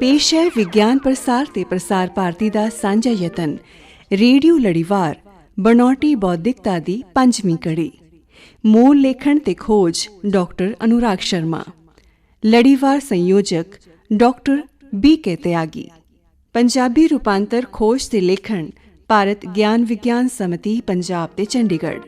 पेश है विज्ञान प्रसार ते प्रसार भारती दा सांझा यतन रेडियो लड़ीवार बनौटी बौद्धिकता दी पंजवीं कड़ी। मूल लेखन ते खोज डॉक्टर अनुराग शर्मा। लड़ीवार संयोजक डॉक्टर BK त्यागी। पंजाबी रूपांतर खोज ते लेखन भारत ज्ञान विज्ञान समिति पंजाब ते चंडीगढ़।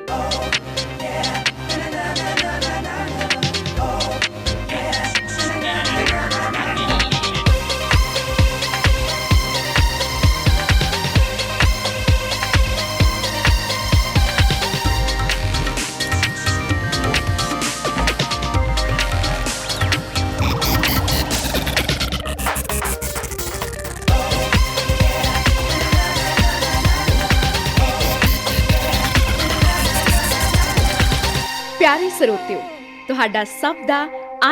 ਪਿਆਰੇ ਸਰੋਤਿਓ, ਤੁਹਾਡਾ ਸਭ ਦਾ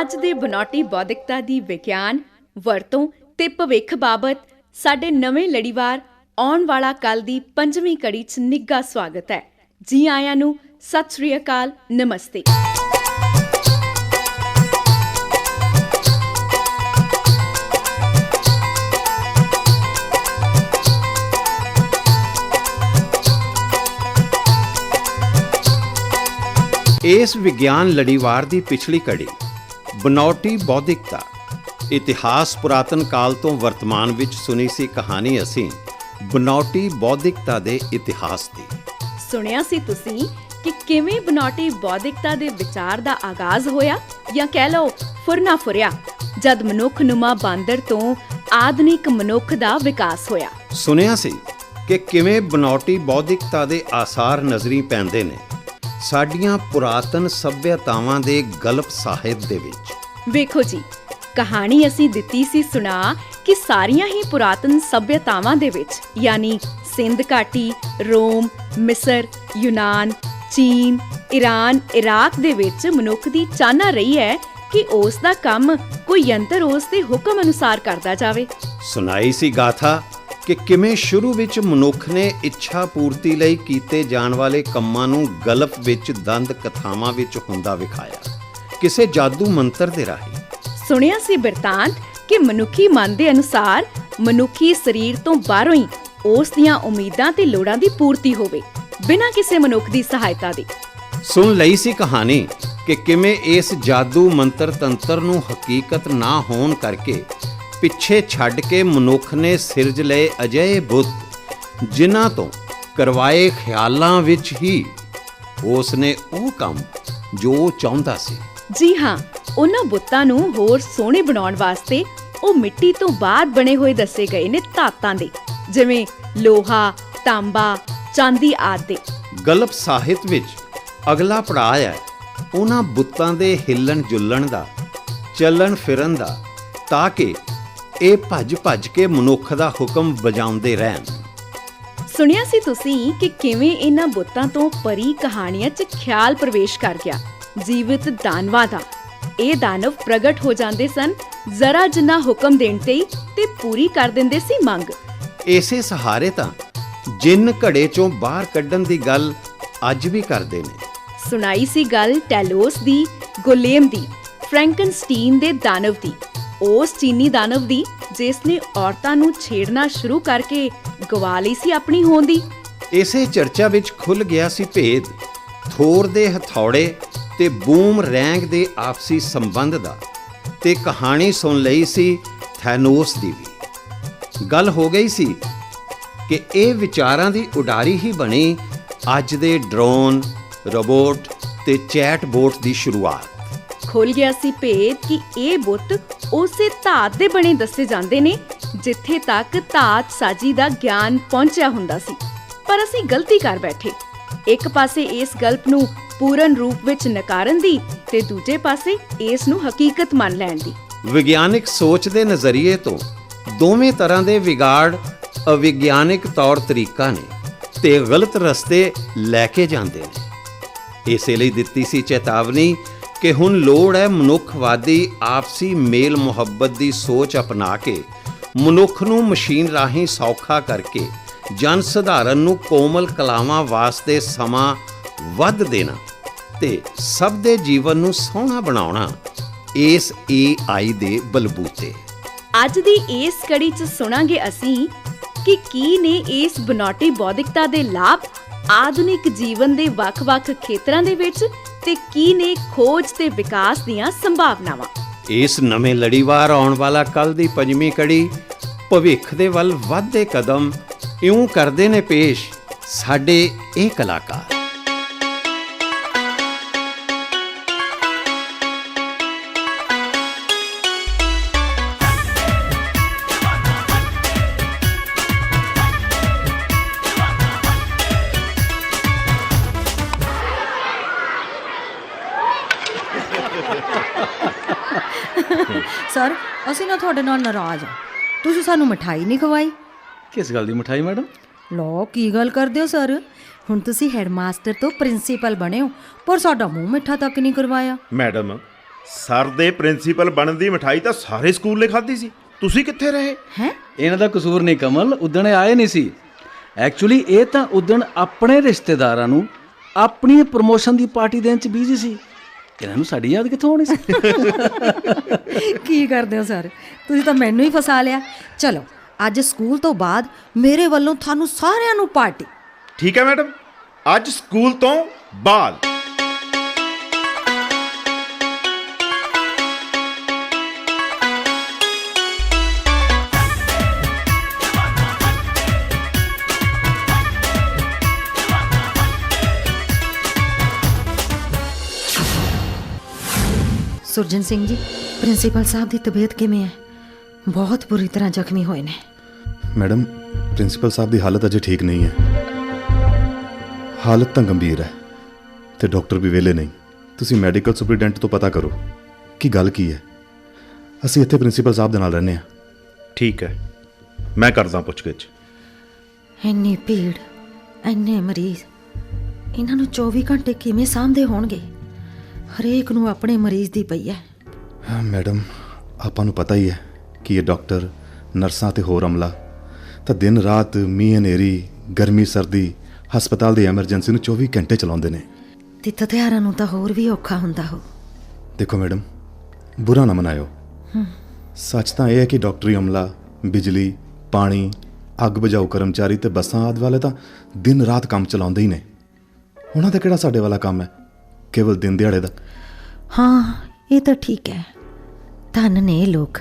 ਅੱਜ ਦੇ ਬਣੌਟੀ ਬੌਧਿਕਤਾ ਦੀ ਵਿਗਿਆਨ, ਵਰਤੋਂ ਤੇ ਭਵਿੱਖ ਬਾਬਤ ਸਾਡੇ ਨਵੇਂ ਲੜੀਵਾਰ ਆਉਣ ਵਾਲਾ ਕੱਲ ਦੀ 5ਵੀਂ ਕੜੀ 'ਚ ਨਿੱਘਾ ਸਵਾਗਤ ਹੈ। ਜੀ ਆਇਆਂ ਨੂੰ ਸਤਿ ਸ੍ਰੀ ਅਕਾਲ, ਨਮਸਤੇ। ਇਸ ਵਿਗਿਆਨ ਲੜੀਵਾਰ ਦੀ ਪਿਛਲੀ ਕੜੀ ਬਨੌਟੀ ਬੌਧਿਕਤਾ ਇਤਿਹਾਸ ਪੁਰਾਤਨ ਕਾਲ ਤੋਂ ਵਰਤਮਾਨ ਵਿੱਚ ਸੁਣੀ ਸੀ ਕਹਾਣੀ ਅਸੀਂ ਬਨੌਟੀ ਬੌਧਿਕਤਾ ਦੇ ਇਤਿਹਾਸ ਦੀ। ਸੁਣਿਆ ਸੀ ਤੁਸੀਂ ਕਿ ਕਿਵੇਂ ਬਨੌਟੀ ਬੌਧਿਕਤਾ ਦੇ ਵਿਚਾਰ ਦਾ ਆਗਾਜ਼ ਹੋਇਆ, ਜਾਂ ਕਹਿ ਲਓ ਫੁਰਨਾ ਫੁਰਿਆ, ਜਦ ਮਨੁੱਖਨੁਮਾ ਬਾਂਦਰ ਤੋਂ ਆਧੁਨਿਕ ਮਨੁੱਖ ਦਾ ਵਿਕਾਸ ਹੋਇਆ। ਸੁਣਿਆ ਸੀ ਕਿ ਕਿਵੇਂ ਬਨੌਟੀ ਬੌਧਿਕਤਾ ਦੇ ਆਸਾਰ ਨਜ਼ਰੀ ਪੈਂਦੇ ਨੇ ਸਾਡੀਆਂ ਪੁਰਾਤਨ ਸੱਭਿਅਤਾਵਾਂ ਦੇ ਗਲਪ ਸਾਹਿਤ ਦੇ ਵਿੱਚ। ਵੇਖੋ ਜੀ, ਕਹਾਣੀ ਅਸੀਂ ਦਿੱਤੀ ਸੀ ਸੁਣਾ ਕਿ ਸਾਰੀਆਂ ਹੀ ਪੁਰਾਤਨ ਸੱਭਿਅਤਾਵਾਂ ਦੇ ਵਿੱਚ, ਯਾਨੀ ਸਿੰਧ ਘਾਟੀ, ਰੋਮ, ਮਿਸਰ, ਯੂਨਾਨ, ਚੀਨ, ਈਰਾਨ, ਇਰਾਕ ਦੇ ਵਿੱਚ ਮਨੁੱਖ ਦੀ ਚਾਹਨਾ ਰਹੀ ਹੈ ਕਿ ਉਸ ਦਾ ਕੰਮ ਕੋਈ ਯੰਤਰ ਉਸ ਦੇ ਹੁਕਮ ਅਨੁਸਾਰ ਕਰਦਾ ਜਾਵੇ। ਸੁਣਾਈ ਸੀ ਗਾਥਾ ਕਿ ਕਿਵੇਂ ਸ਼ੁਰੂ ਵਿੱਚ ਮਨੁੱਖ ਨੇ ਇੱਛਾ ਪੂਰਤੀ ਲਈ ਕੀਤੇ ਜਾਣ ਵਾਲੇ ਕੰਮਾਂ ਨੂੰ ਗਲਪ ਵਿੱਚ ਦੰਦ ਕਥਾਵਾਂ ਵਿੱਚ ਹੁੰਦਾ ਵਿਖਾਇਆ ਕਿਸੇ ਜਾਦੂ ਮੰਤਰ ਦੇ ਰਾਹੀਂ। ਸੁਣਿਆ ਸੀ ਬਿਰਤਾਂਤ ਕਿ ਮਨੁੱਖੀ ਮਨ ਦੇ ਅਨੁਸਾਰ ਮਨੁੱਖੀ ਸਰੀਰ ਤੋਂ ਬਾਹਰੋਂ ਹੀ ਉਸ ਦੀਆਂ ਉਮੀਦਾਂ ਤੇ ਲੋੜਾਂ ਦੀ ਪੂਰਤੀ ਹੋਵੇ, ਬਿਨਾਂ ਕਿਸੇ ਮਨੁੱਖ ਦੀ ਸਹਾਇਤਾ ਦੇ। ਸੁਣ ਲਈ ਸੀ ਕਹਾਣੀ ਕਿ ਕਿਵੇਂ ਇਸ ਜਾਦੂ ਮੰਤਰ ਤੰਤਰ ਨੂੰ ਹਕੀਕਤ ਨਾ ਹੋਣ ਕਰਕੇ ਪਿੱਛੇ ਛੱਡ ਕੇ ਮਨੁੱਖ ਨੇ ਸਿਰਜ ਲਏ ਅਜਿਹੇ ਬੁੱਤ ਜਿਨ੍ਹਾਂ ਤੋਂ ਕਰਵਾਏ ਖਿਆਲਾਂ ਵਿੱਚ ਹੀ ਉਸ ਨੇ ਉਹ ਕੰਮ ਜੋ ਚਾਹੁੰਦਾ ਸੀ। ਜੀ ਹਾਂ, ਉਹਨਾਂ ਬੁੱਤਾਂ ਨੂੰ ਹੋਰ ਸੋਹਣੇ ਬਣਾਉਣ ਵਾਸਤੇ ਉਹ ਮਿੱਟੀ ਤੋਂ ਬਾਅਦ ਬਣੇ ਹੋਏ ਦੱਸੇ ਗਏ ਨੇ ਧਾਤਾਂ ਦੇ, ਜਿਵੇਂ ਲੋਹਾ, ਤਾਂਬਾ, ਚਾਂਦੀ ਆਦਿ ਦੇ। ਗਲਪ ਸਾਹਿਤ ਵਿੱਚ ਅਗਲਾ ਪੜਾਅ ਹੈ ਉਹਨਾਂ ਬੁੱਤਾਂ ਦੇ ਹਿੱਲਣ ਜੁਲਣ ਦਾ, ਚੱਲਣ ਫਿਰਨ ਦਾ, ਤਾਂ ਕਿ ਇਹ ਭੱਜ ਭੱਜ ਕੇ ਮਨੁੱਖ ਦਾ ਹੁਕਮ ਵਜਾਉਂਦੇ ਰਹਿਣ। ਸੁਣਿਆ ਸੀ ਤੁਸੀਂ ਕਿ ਕਿਵੇਂ ਇਹਨਾਂ ਬੁੱਤਾਂ ਤੋਂ ਪਰੀ ਕਹਾਣੀਆਂ 'ਚ ਖਿਆਲ ਪ੍ਰਵੇਸ਼ ਕਰ ਗਿਆ ਜੀਵਿਤ ਦਾਨਵਾਂ ਦਾ। ਇਹ ਦਾਨਵ ਪ੍ਰਗਟ ਹੋ ਜਾਂਦੇ ਸਨ ਜ਼ਰਾ ਜਿੰਨਾ ਹੁਕਮ ਦੇਣ ਤੇ ਹੀ, ਤੇ ਪੂਰੀ ਕਰ ਦਿੰਦੇ ਸੀ ਮੰਗ। ਇਸੇ ਸਹਾਰੇ ਤਾਂ ਜਿੰਨ ਘੜੇ ਚੋਂ ਬਾਹਰ ਕੱਢਣ ਦੀ ਗੱਲ ਅੱਜ ਵੀ ਕਰਦੇ ਨੇ। ਸੁਣਾਈ ਸੀ ਗੱਲ ਟੈਲੋਸ ਦੀ, ਗੋਲੇਮ ਦੀ, ਫ੍ਰੈਂਕਨਸਟੀਨ ਦੇ ਦਾਨਵ ਦੀ, ਉਸ ਚੀਨੀ ਦਾਨਵ ਦੀ ਜਿਸ ਨੇ ਔਰਤਾਂ ਨੂੰ ਛੇੜਨਾ ਸ਼ੁਰੂ ਕਰਕੇ ਗਵਾ ਲਈ ਸੀ ਆਪਣੀ ਹੋਂਦ ਦੀ। ਇਸੇ ਚਰਚਾ ਵਿੱਚ ਖੁੱਲ ਗਿਆ ਸੀ ਭੇਦ ਥੋਰ ਦੇ ਹਥੌੜੇ ਤੇ ਬੂਮ ਰੈਂਗ ਦੇ ਆਪਸੀ ਸੰਬੰਧ ਦਾ, ਤੇ ਕਹਾਣੀ ਸੁਣ ਲਈ ਸੀ ਥੈਨੋਸ ਦੀ ਵੀ। ਗੱਲ ਹੋ ਗਈ ਸੀ ਕਿ ਇਹ ਵਿਚਾਰਾਂ ਦੀ ਉਡਾਰੀ ਹੀ ਬਣੀ ਅੱਜ ਦੇ ਡਰੋਨ, ਰੋਬੋਟ ਤੇ ਚੈਟ ਬੋਟ ਦੀ ਸ਼ੁਰੂਆਤ। ਖੁੱਲ ਗਿਆ ਸੀ ਭੇਦ ਕਿ ਇਹ ਬੁੱਤ ਉਸੇ ਧਾਤ ਦੇ ਬਣੇ ਦੱਸੇ ਜਾਂਦੇ ਨੇ ਜਿੱਥੇ ਤੱਕ ਧਾਤ ਸਾਜੀ ਦਾ ਗਿਆਨ ਪਹੁੰਚਿਆ ਹੁੰਦਾ ਸੀ। ਪਰ ਅਸੀਂ ਗਲਤੀ ਕਰ ਬੈਠੇ, ਇੱਕ ਪਾਸੇ ਇਸ ਗਲਪ ਨੂੰ ਪੂਰਨ ਰੂਪ ਵਿੱਚ ਨਕਾਰਨ ਦੀ, ਤੇ ਦੂਜੇ ਪਾਸੇ ਇਸ ਨੂੰ ਹਕੀਕਤ ਮੰਨ ਲੈਣ ਦੀ। ਵਿਗਿਆਨਿਕ ਸੋਚ ਦੇ ਨਜ਼ਰੀਏ ਤੋਂ ਦੋਵੇਂ ਤਰ੍ਹਾਂ ਦੇ ਵਿਗਾੜ ਅਵਿਗਿਆਨਿਕ ਤੌਰ ਤਰੀਕਾ ਨੇ ਤੇ ਗਲਤ ਰਸਤੇ ਲੈ ਕੇ ਜਾਂਦੇ ਨੇ। ਇਸੇ ਲਈ ਦਿੱਤੀ ਸੀ ਚੇਤਾਵਨੀ ਕਿ ਹੁਣ ਲੋੜ ਹੈ ਮਨੁੱਖਵਾਦੀ ਆਪਸੀ ਮੇਲ ਮੁਹੱਬਤ ਦੀ ਸੋਚ ਅਪਣਾ ਕੇ ਮਨੁੱਖ ਨੂੰ ਮਸ਼ੀਨ ਰਾਹੀਂ ਸੌਖਾ ਕਰਕੇ ਜਨ ਸਧਾਰਨ ਨੂੰ ਕੋਮਲ ਕਲਾਵਾਂ ਵਾਸਤੇ ਸਮਾਂ ਵੱਧ ਦੇਣਾ ਤੇ ਸਭ ਦੇ ਜੀਵਨ ਨੂੰ ਸੋਹਣਾ ਬਣਾਉਣਾ ਇਸ AI ਦੇ ਬਲਬੂਤੇ। ਅੱਜ ਦੀ ਇਸ ਕੜੀ 'ਚ ਸੁਣਾਂਗੇ ਅਸੀਂ ਕਿ ਕੀ ਨੇ ਇਸ ਬਨੌਟੀ ਬੌਧਿਕਤਾ ਦੇ ਲਾਭ ਆਧੁਨਿਕ ਜੀਵਨ ਦੇ ਵੱਖ-ਵੱਖ ਖੇਤਰਾਂ ਦੇ ਵਿੱਚ ਤੇ ਕੀ ਨੇ ਖੋਜ ਤੇ ਵਿਕਾਸ ਦੀਆਂ ਸੰਭਾਵਨਾਵਾਂ। ਇਸ ਨਵੇਂ ਲੜੀਵਾਰ ਆਉਣ ਵਾਲਾ ਕੱਲ ਦੀ ਪੰਜਵੀਂ ਕੜੀ ਭਵਿੱਖ ਦੇ ਵੱਲ ਵਧਦੇ ਕਦਮ ਇਉਂ ਕਰਦੇ ਨੇ ਪੇਸ਼ ਸਾਡੇ ਇਹ ਕਲਾਕਾਰ। ਸਰ ਅਸੀਂ ਨਾ ਤੁਹਾਡੇ ਨਾਲ ਨਾਰਾਜ਼ ਹਾਂ। ਤੁਸੀਂ ਸਾਨੂੰ ਮਿਠਾਈ ਨਹੀਂ ਖਵਾਈ। ਕਿਸ ਗੱਲ ਦੀ ਮਿਠਾਈ ਮੈਡਮ? ਲੋ ਕੀ ਗੱਲ ਕਰਦੇ ਹੋ ਸਰ? ਹੁਣ ਤੁਸੀਂ ਹੈਡਮਾਸਟਰ ਤੋਂ ਪ੍ਰਿੰਸੀਪਲ ਬਣੇ ਹੋ ਪਰ ਸਾਡਾ ਮੂੰਹ ਮਿੱਠਾ ਤੱਕ ਨਹੀਂ ਕਰਵਾਇਆ। ਮੈਡਮ ਸਰ ਦੇ ਪ੍ਰਿੰਸੀਪਲ ਬਣਨ ਦੀ ਮਿਠਾਈ ਤਾਂ ਸਾਰੇ ਸਕੂਲ ਨੇ ਖਾਧੀ ਸੀ, ਤੁਸੀਂ ਕਿੱਥੇ ਰਹੇ? ਹੈ ਇਹਨਾਂ ਦਾ ਕਸੂਰ ਨਹੀਂ ਕਮਲ, ਉਦਣ ਇਹ ਆਏ ਨਹੀਂ ਸੀ। ਐਕਚੁਅਲੀ ਇਹ ਤਾਂ ਉਦਣ ਆਪਣੇ ਰਿਸ਼ਤੇਦਾਰਾਂ ਨੂੰ ਆਪਣੀ ਪ੍ਰਮੋਸ਼ਨ ਦੀ ਪਾਰਟੀ ਦੇਣ 'ਚ ਬਿਜ਼ੀ ਸੀ। ਇਹਨਾਂ ਨੂੰ ਸਾਡੀ ਯਾਦ ਕਿੱਥੋਂ ਆਉਣੀ ਸੀ? ਕੀ ਕਰਦੇ ਹੋ ਸਰ? ਤੁਸੀਂ ਤਾਂ ਮੈਨੂੰ ਹੀ ਫਸਾ ਲਿਆ। ਚਲੋ ਅੱਜ ਸਕੂਲ ਤੋਂ ਬਾਅਦ ਮੇਰੇ ਵੱਲੋਂ ਤੁਹਾਨੂੰ ਸਾਰਿਆਂ ਨੂੰ ਪਾਰਟੀ। ਠੀਕ ਹੈ ਮੈਡਮ, ਅੱਜ ਸਕੂਲ ਤੋਂ ਬਾਅਦ। ਸੁਰਜਨ ਸਿੰਘ ਜੀ, ਪ੍ਰਿੰਸੀਪਲ ਸਾਹਿਬ ਦੀ ਤਬੀਅਤ ਕਿਵੇਂ ਹੈ? ਬਹੁਤ ਬੁਰੀ ਤਰ੍ਹਾਂ ਜ਼ਖਮੀ ਹੋਏ ਨੇ। ਮੈਡਮ ਪ੍ਰਿੰਸੀਪਲ ਸਾਹਿਬ ਦੀ ਹਾਲਤ ਅਜੇ ਠੀਕ ਨਹੀਂ ਹੈ। ਹਾਲਤ ਤਾਂ ਗੰਭੀਰ ਹੈ ਤੇ ਡਾਕਟਰ ਵੀ ਵਿਹਲੇ ਨਹੀਂ। ਤੁਸੀਂ ਮੈਡੀਕਲ ਸੁਪਰੀਡੈਂਟ ਤੋਂ ਪਤਾ ਕਰੋ ਕਿ ਗੱਲ ਕੀ ਹੈ। ਅਸੀਂ ਇੱਥੇ ਪ੍ਰਿੰਸੀਪਲ ਸਾਹਿਬ ਦੇ ਨਾਲ ਰਹਿੰਦੇ ਹਾਂ। ਠੀਕ ਹੈ, ਮੈਂ ਕਰਦਾ ਪੁੱਛਗਿੱਛ। ਇੰਨੀ ਭੀੜ, ਇੰਨੇ ਮਰੀਜ਼, ਇਹਨਾਂ ਨੂੰ 24 ਘੰਟੇ ਕਿਵੇਂ ਸਾਂਭਦੇ ਹੋਣਗੇ? ਹਰੇਕ ਨੂੰ ਆਪਣੇ ਮਰੀਜ਼ ਦੀ ਪਈ ਹੈ। ਹਾਂ ਮੈਡਮ, ਆਪਾਂ ਨੂੰ ਪਤਾ ਹੀ ਹੈ ਕਿ ਇਹ ਡਾਕਟਰ, ਨਰਸਾਂ ਤੇ ਹੋਰ ਅਮਲਾ ਤਾਂ ਦਿਨ ਰਾਤ ਮੀਂਹ ਹਨੇਰੀ, ਗਰਮੀ ਸਰਦੀ ਹਸਪਤਾਲ ਦੀ ਐਮਰਜੈਂਸੀ ਨੂੰ 24 ਘੰਟੇ ਚਲਾਉਂਦੇ ਨੇ। ਤੇ ਹਥਿਆਰਾਂ ਨੂੰ ਤਾਂ ਹੋਰ ਵੀ ਔਖਾ ਹੁੰਦਾ ਹੋ। ਦੇਖੋ ਮੈਡਮ, ਬੁਰਾ ਨਾ ਮਨਾਇਓ। ਸੱਚ ਤਾਂ ਇਹ ਹੈ ਕਿ ਡਾਕਟਰੀ ਅਮਲਾ, ਬਿਜਲੀ, ਪਾਣੀ, ਅੱਗ ਬੁਝਾਊ ਕਰਮਚਾਰੀ ਤੇ ਬੱਸਾਂ ਆਦਿ ਵਾਲੇ ਤਾਂ ਦਿਨ ਰਾਤ ਕੰਮ ਚਲਾਉਂਦੇ ਹੀ ਨੇ। ਉਹਨਾਂ ਦਾ ਕਿਹੜਾ ਸਾਡੇ ਵਾਲਾ ਕੰਮ ਹੈ ਕੇਵਲ ਦਿਨ ਦਿਹਾੜੇ ਦਾ। ਹਾਂ ਇਹ ਤਾਂ ਠੀਕ ਹੈ। ਧੰਨ ਨੇ ਇਹ ਲੋਕ।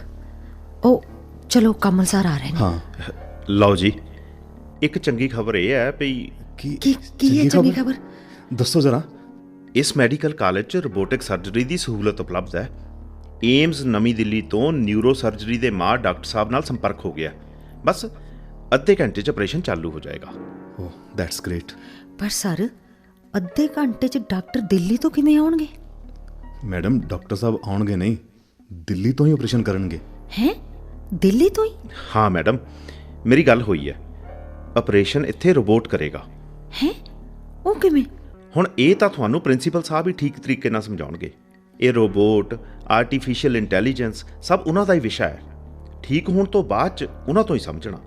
ਉਹ ਚਲੋ ਕਮਲ ਸਰ ਆ ਰਹੇ ਨੇ। ਹਾਂ ਲਓ ਜੀ, ਇੱਕ ਚੰਗੀ ਖਬਰ ਇਹ ਹੈ ਵੀ ਕੀ ਹੈ ਚੰਗੀ ਖਬਰ? ਦੱਸੋ ਜ਼ਰਾ। ਇਸ ਮੈਡੀਕਲ ਕਾਲਜ 'ਚ ਰੋਬੋਟਿਕ ਸਰਜਰੀ ਦੀ ਸਹੂਲਤ ਉਪਲਬਧ ਹੈ। ਏਮਜ਼ ਨਵੀਂ ਦਿੱਲੀ ਤੋਂ ਨਿਊਰੋ ਸਰਜਰੀ ਦੇ ਮਾਹਰ ਡਾਕਟਰ ਸਾਹਿਬ ਨਾਲ ਸੰਪਰਕ ਹੋ ਗਿਆ। ਬਸ ਅੱਧੇ ਘੰਟੇ 'ਚ ਆਪਰੇਸ਼ਨ ਚਾਲੂ ਹੋ ਜਾਏਗਾ। ਓਹ ਦੈਟਸ ਗ੍ਰੇਟ। ਪਰ ਸਰ ਅੱਧੇ ਘੰਟੇ 'ਚ ਡਾਕਟਰ ਦਿੱਲੀ ਤੋਂ ਕਿਵੇਂ ਆਉਣਗੇ? ਮੈਡਮ ਡਾਕਟਰ ਸਾਹਿਬ ਆਉਣਗੇ ਨਹੀਂ, ਦਿੱਲੀ ਤੋਂ ਹੀ ਆਪਰੇਸ਼ਨ ਕਰਨਗੇ। ਹੈਂ, ਦਿੱਲੀ ਤੋਂ ਹੀ? ਹਾਂ ਮੈਡਮ, ਮੇਰੀ ਗੱਲ ਹੋਈ ਹੈ। ਆਪਰੇਸ਼ਨ ਇੱਥੇ ਰੋਬੋਟ ਕਰੇਗਾ। ਹੈਂ, ਉਹ ਕਿਵੇਂ? ਹੁਣ ਇਹ ਤਾਂ ਤੁਹਾਨੂੰ ਪ੍ਰਿੰਸੀਪਲ ਸਾਹਿਬ ਹੀ ਠੀਕ ਤਰੀਕੇ ਨਾਲ ਸਮਝਾਉਣਗੇ। ਇਹ ਰੋਬੋਟ, ਆਰਟੀਫੀਸ਼ੀਅਲ ਇੰਟੈਲੀਜੈਂਸ ਸਭ ਉਹਨਾਂ ਦਾ ਹੀ ਵਿਸ਼ਾ ਹੈ। ਠੀਕ ਹੋਣ ਤੋਂ ਬਾਅਦ 'ਚ ਉਹਨਾਂ ਤੋਂ ਹੀ ਸਮਝਣਾ।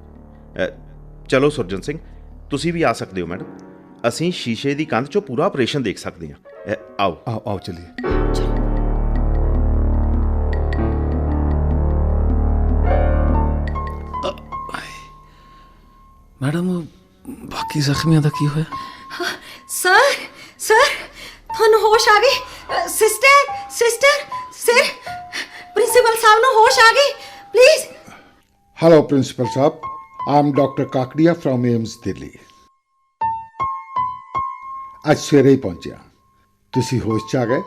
ਚਲੋ ਸੁਰਜਨ ਸਿੰਘ, ਤੁਸੀਂ ਵੀ ਆ ਸਕਦੇ ਹੋ ਮੈਡਮ। ਅਸੀਂ ਸ਼ੀਸ਼ੇ ਦੀ ਕੰਧ 'ਚੋਂ ਪੂਰਾ ਆਪਰੇਸ਼ਨ ਦੇਖ ਸਕਦੇ ਹਾਂ। ਆਓ ਆਓ ਚਲਿਏ। ਮੈਡਮ ਬਾਕੀ ਜ਼ਖਮੀਆਂ ਦਾ ਕੀ ਹੋਇਆ? ਸਰ ਤੁਹਾਨੂੰ ਹੋਸ਼ ਆ ਗਈ? ਸਿਸਟਰ ਸਰ, ਪ੍ਰਿੰਸੀਪਲ ਸਾਹਿਬ ਨੂੰ ਹੋਸ਼ ਆ ਗਈ, please. Hello, Principal Saab. I'm Dr. Kakdiya from AIMS, Delhi. ਅੱਜ ਸਵੇਰੇ ਹੀ ਪਹੁੰਚਿਆ। ਤੁਸੀਂ ਹੋਸ਼ 'ਚ ਆ ਗਏ।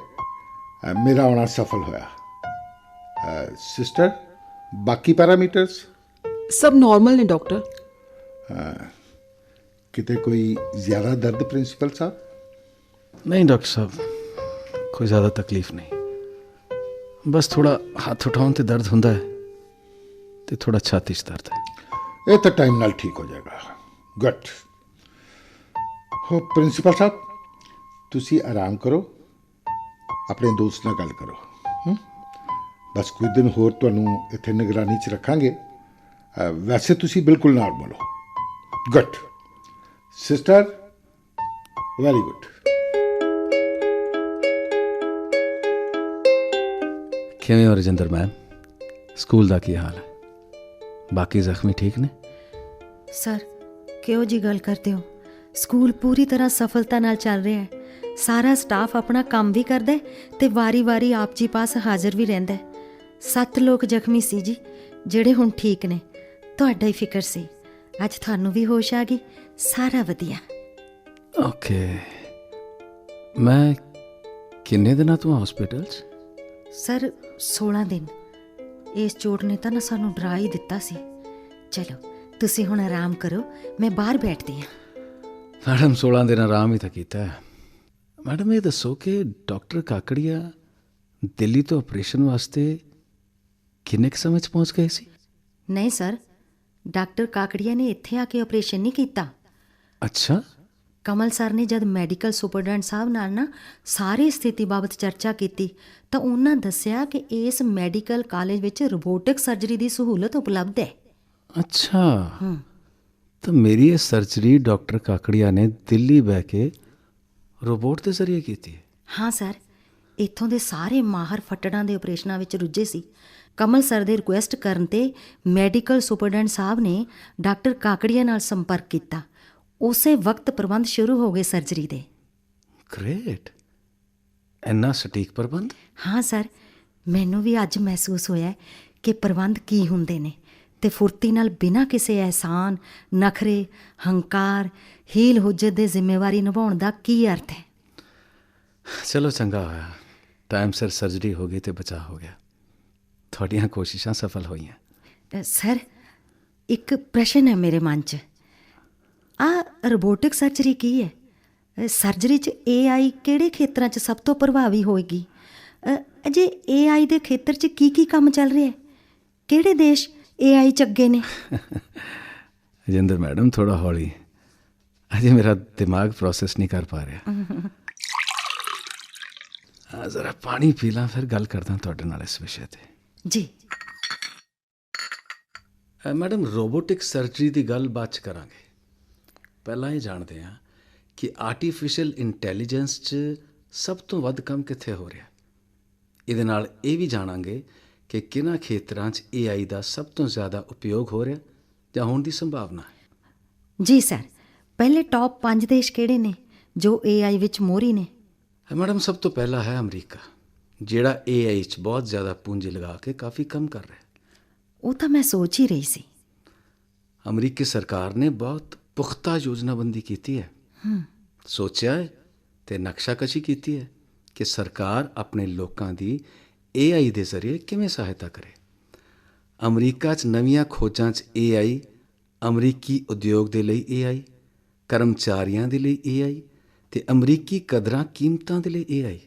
ਮੇਰਾ ਆਉਣਾ ਸਫਲ ਹੋਇਆ। ਸਿਸਟਰ, ਬਾਕੀ ਪੈਰਾਮੀਟਰਸ सब नॉर्मल ने डॉक्टर। ਕਿਤੇ ਕੋਈ ਜ਼ਿਆਦਾ ਦਰਦ ਪ੍ਰਿੰਸੀਪਲ ਸਾਹਿਬ? नहीं डॉक्टर साहब, कोई ज़्यादा तकलीफ नहीं। बस थोड़ा हाथ उठाउन ते दर्द हुंदा है ते थोड़ा छाती 'ਚ दर्द है। ਇਹ ਤਾਂ ਟਾਈਮ ਨਾਲ ਠੀਕ ਹੋ ਜਾਏਗਾ। ਗੁੱਡ। ਹੋ ਪ੍ਰਿੰਸੀਪਲ ਸਾਹਿਬ, ਤੁਸੀਂ ਆਰਾਮ ਕਰੋ, ਆਪਣੇ ਦੋਸਤ ਨਾਲ ਗੱਲ ਕਰੋ। ਬਸ ਕੁਝ ਦਿਨ ਹੋਰ ਤੁਹਾਨੂੰ ਇੱਥੇ ਨਿਗਰਾਨੀ 'ਚ ਰੱਖਾਂਗੇ। ਵੈਸੇ ਤੁਸੀਂ ਬਿਲਕੁਲ ਨਾਰਮਲ ਹੋ। Good sister, very good. ਕਿਵੇਂ ਹੋ ਰਜਿੰਦਰ ਮੈਮ? ਸਕੂਲ ਦਾ ਕੀ ਹਾਲ ਹੈ? ਬਾਕੀ ਜ਼ਖਮੀ ਠੀਕ ਨੇ? ਸਰ ਕਿਹੋ ਜੀ ਗੱਲ ਕਰਦੇ ਹੋ? ਸਕੂਲ ਪੂਰੀ ਤਰ੍ਹਾਂ ਸਫਲਤਾ ਨਾਲ ਚੱਲ ਰਿਹਾ ਹੈ। ਸਾਰਾ ਸਟਾਫ ਆਪਣਾ ਕੰਮ ਵੀ ਕਰਦਾ ਹੈ ਤੇ ਵਾਰੀ-ਵਾਰੀ ਆਪ ਜੀ ਪਾਸ ਹਾਜ਼ਰ ਵੀ ਰਹਿੰਦਾ ਹੈ। 7 ਲੋਕ ਜ਼ਖਮੀ ਸੀ ਜੀ, ਜਿਹੜੇ ਹੁਣ ਠੀਕ ਨੇ। ਤੁਹਾਡਾ ਹੀ ਫਿਕਰ ਸੀ, ਅੱਜ ਤੁਹਾਨੂੰ ਵੀ ਹੋਸ਼ ਆ ਗਈ। ਸਾਰਾ ਵਧੀਆ। ਓਕੇ, ਮੈਂ ਕਿੰਨੇ ਦਿਨਾਂ ਤੋਂ ਹਸਪੀਟਲ 'ਚ? ਸਰ 16 ਦਿਨ। ਇਸ ਚੋਟ ਨੇ ਤਾਂ ਨਾ ਸਾਨੂੰ ਡਰਾ ਹੀ ਦਿੱਤਾ ਸੀ। ਚਲੋ ਤੁਸੀਂ ਹੁਣ ਆਰਾਮ ਕਰੋ, ਮੈਂ ਬਾਹਰ ਬੈਠਦੀ ਹਾਂ। ਮੈਡਮ 16 ਦਿਨ ਆਰਾਮ ਹੀ ਤਾਂ ਕੀਤਾ ਹੈ। ਮੈਡਮ ਇਹ ਦੱਸੋ ਕਿ ਡਾਕਟਰ ਕਾਕੜੀਆ ਦਿੱਲੀ ਤੋਂ ਆਪਰੇਸ਼ਨ ਵਾਸਤੇ ਕਿੰਨੇ ਕੁ ਸਮੇਂ 'ਚ ਪਹੁੰਚ ਗਏ ਸੀ? ਨਹੀਂ ਸਰ, ਡਾਕਟਰ ਕਾਕੜੀਆ ਨੇ ਇੱਥੇ ਆ ਕੇ ਆਪਰੇਸ਼ਨ ਨਹੀਂ ਕੀਤਾ। ਅੱਛਾ। ਕਮਲ ਸਰ ਨੇ ਜਦ ਮੈਡੀਕਲ ਸੁਪਰਡੈਂਟ ਸਾਹਿਬ ਨਾਲ ਨਾ ਸਾਰੀ ਸਥਿਤੀ ਬਾਬਤ ਚਰਚਾ ਕੀਤੀ ਤਾਂ ਉਹਨਾਂ ਦੱਸਿਆ ਕਿ ਇਸ ਮੈਡੀਕਲ ਕਾਲਜ ਵਿੱਚ ਰੋਬੋਟਿਕ ਸਰਜਰੀ ਦੀ ਸਹੂਲਤ ਉਪਲਬਧ ਹੈ। ਅੱਛਾ, ਤਾਂ ਮੇਰੀ ਇਹ ਸਰਜਰੀ ਡਾਕਟਰ ਕਾਕੜੀਆ ਨੇ ਦਿੱਲੀ ਬਹਿ ਕੇ ਰੋਬੋਟ ਦੇ ਜ਼ਰੀਏ ਕੀਤੀ ਹੈ? ਹਾਂ ਸਰ, ਇੱਥੋਂ ਦੇ ਸਾਰੇ ਮਾਹਰ ਫੱਟੜਾਂ ਦੇ ਆਪਰੇਸ਼ਨਾਂ ਵਿੱਚ ਰੁੱਝੇ ਸੀ। ਕਮਲ ਸਰ ਦੇ ਰਿਕੁਐਸਟ ਕਰਨ ਤੇ ਮੈਡੀਕਲ ਸੁਪਰਡੈਂਟ ਸਾਹਿਬ ਨੇ ਡਾਕਟਰ ਕਾਕੜੀਆ ਨਾਲ ਸੰਪਰਕ ਕੀਤਾ। ਉਸੇ ਵਕਤ ਪ੍ਰਬੰਧ ਸ਼ੁਰੂ ਹੋ ਗਏ ਸਰਜਰੀ ਦੇ। ਗ੍ਰੇਟ, ਇੰਨਾ ਸਟੀਕ ਪ੍ਰਬੰਧ? ਹਾਂ ਸਰ, ਮੈਨੂੰ ਵੀ ਅੱਜ ਮਹਿਸੂਸ ਹੋਇਆ ਕਿ ਪ੍ਰਬੰਧ ਕੀ ਹੁੰਦੇ ਨੇ ਤੇ ਫੁਰਤੀ ਨਾਲ ਬਿਨਾਂ ਕਿਸੇ ਅਹਿਸਾਨ, ਨਖਰੇ, ਹੰਕਾਰ, ਹੀਲ ਹੁੱਜਤ ਦੇ ਜ਼ਿੰਮੇਵਾਰੀ ਨਿਭਾਉਣ ਦਾ ਕੀ ਅਰਥ ਹੈ। ਚਲੋ ਚੰਗਾ ਹੋਇਆ, ਟਾਈਮ ਸਿਰ ਸਰਜਰੀ ਹੋ ਗਈ ਤੇ ਬਚਾਅ ਹੋ ਗਿਆ। ਤੁਹਾਡੀਆਂ ਕੋਸ਼ਿਸ਼ਾਂ ਸਫਲ ਹੋਈਆਂ। ਸਰ ਇੱਕ ਪ੍ਰਸ਼ਨ ਹੈ ਮੇਰੇ ਮਨ 'ਚ। ਆਹ ਰੋਬੋਟਿਕ ਸਰਜਰੀ ਕੀ ਹੈ? ਸਰਜਰੀ 'ਚ AI ਕਿਹੜੇ ਖੇਤਰਾਂ 'ਚ ਸਭ ਤੋਂ ਪ੍ਰਭਾਵੀ ਹੋਏਗੀ? ਅਜੇ AI ਦੇ ਖੇਤਰ 'ਚ ਕੀ ਕੰਮ ਚੱਲ ਰਿਹਾ ਹੈ? ਕਿਹੜੇ ਦੇਸ਼ AI 'ਚ ਅੱਗੇ ਨੇ? ਰਜਿੰਦਰ ਮੈਡਮ ਥੋੜਾ ਹੌਲੀ, ਅਜੇ ਮੇਰਾ ਦਿਮਾਗ ਪ੍ਰੋਸੈਸ ਨਹੀਂ ਕਰ ਪਾ ਰਿਹਾ। ਜ਼ਰਾ ਪਾਣੀ ਪੀ ਲਾਂ, ਫਿਰ ਗੱਲ ਕਰਦਾ ਤੁਹਾਡੇ ਨਾਲ ਇਸ ਵਿਸ਼ੇ ਤੇ। ਜੀ ਮੈਡਮ, ਰੋਬੋਟਿਕ ਸਰਜਰੀ ਦੀ ਗੱਲ ਬਾਅਦ 'ਚ ਕਰਾਂਗੇ। ਪਹਿਲਾਂ ਇਹ ਜਾਣਦੇ ਹਾਂ ਕਿ ਆਰਟੀਫਿਸ਼ੀਅਲ ਇੰਟੈਲੀਜੈਂਸ 'ਚ ਸਭ ਤੋਂ ਵੱਧ ਕੰਮ ਕਿੱਥੇ ਹੋ ਰਿਹਾ। ਇਹਦੇ ਨਾਲ ਇਹ ਵੀ ਜਾਣਾਂਗੇ ਕਿ ਕਿਹਨਾਂ ਖੇਤਰਾਂ 'ਚ AI ਦਾ ਸਭ ਤੋਂ ਜ਼ਿਆਦਾ ਉਪਯੋਗ ਹੋ ਰਿਹਾ ਜਾਂ ਹੋਣ ਦੀ ਸੰਭਾਵਨਾ ਹੈ। ਜੀ ਸਰ, ਪਹਿਲੇ ਟੌਪ 5 ਦੇਸ਼ ਕਿਹੜੇ ਨੇ ਜੋ AI ਵਿੱਚ ਮੋਹਰੀ ਨੇ? ਮੈਡਮ, ਸਭ ਤੋਂ ਪਹਿਲਾ ਹੈ ਅਮਰੀਕਾ, ਜਿਹੜਾ AI 'ਚ ਬਹੁਤ ਜ਼ਿਆਦਾ ਪੂੰਜੀ ਲਗਾ ਕੇ ਕਾਫੀ ਕੰਮ ਕਰ ਰਿਹਾ। ਉਹ ਤਾਂ ਮੈਂ ਸੋਚ ਹੀ ਰਹੀ ਸੀ। ਅਮਰੀਕੀ ਸਰਕਾਰ ਨੇ ਬਹੁਤ ਪੁਖਤਾ ਯੋਜਨਾਬੰਦੀ ਕੀਤੀ ਹੈ। ਸੋਚਿਆ ਹੈ ਤੇ ਨਕਸ਼ਾਕਸ਼ੀ ਕੀਤੀ ਹੈ ਕਿ ਸਰਕਾਰ ਆਪਣੇ ਲੋਕਾਂ ਦੀ AI ਦੇ ਜ਼ਰੀਏ ਕਿਵੇਂ ਸਹਾਇਤਾ ਕਰੇ। ਅਮਰੀਕਾ 'ਚ ਨਵੀਆਂ ਖੋਜਾਂ 'ਚ AI, ਅਮਰੀਕੀ ਉਦਯੋਗ ਦੇ ਲਈ AI, ਕਰਮਚਾਰੀਆਂ ਦੇ ਲਈ AI ਤੇ ਅਮਰੀਕੀ ਕਦਰਾਂ ਕੀਮਤਾਂ ਦੇ ਲਈ AI।